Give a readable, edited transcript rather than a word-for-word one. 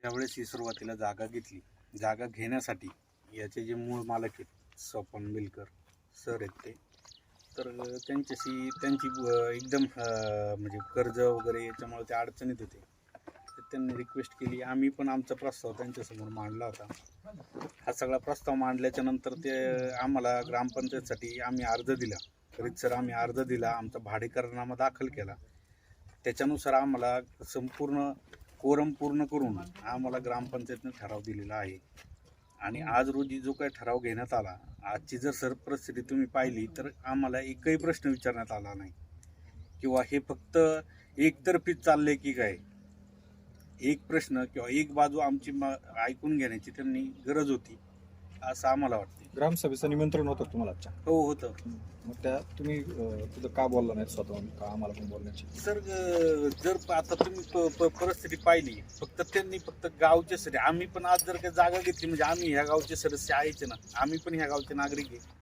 ज्यावेळेस ही सुरुवातीला जागा घेतली, जागा घेण्यासाठी याचे जे मूळ मालक आहेत स्वपन मिलकर सर आहेत ते, तर त्यांच्याशी त्यांची एकदम म्हणजे कर्ज वगैरे याच्यामुळे ते अडचणीत होते. तर त्यांनी रिक्वेस्ट केली, आम्ही पण आमचा प्रस्ताव त्यांच्यासमोर मांडला होता. हा सगळा प्रस्ताव मांडल्याच्या नंतर ते आम्हाला ग्रामपंचायतसाठी आम्ही अर्ज दिला, रीतसर आम्ही अर्ज दिला, आमचा भाडेकरनामा दाखल केला. त्याच्यानुसार आम्हाला संपूर्ण कोरम पूर्ण करून आम्हाला ग्रामपंचायतने ठराव दिलेला आहे. आणि आज रोजी जो काही ठराव घेण्यात आला, आजची जर सर परिस्थिती तुम्ही पाहिली तर आम्हाला एकही प्रश्न विचारण्यात आला नाही किंवा हे फक्त एकतर्फीच चाललंय की काय. एक प्रश्न किंवा एक बाजू आमची ऐकून घेण्याची त्यांनी गरज होती असं आम्हाला वाटतं. ग्रामसभेचं निमंत्रण होतं तुम्हाला आजच्या? हो होतं. मग त्या तुम्ही तिथं का बोलला नाही स्वतःहून, का आम्हाला पण बोलण्याची? सर जर आता तुम्ही परिस्थिती पाहिली, त्यांनी फक्त गावच्यासाठी, आम्ही पण आज जर काही जागा घेतली म्हणजे आम्ही ह्या गावचे सदस्य आहेच ना, आम्ही पण ह्या गावचे नागरिक आहे.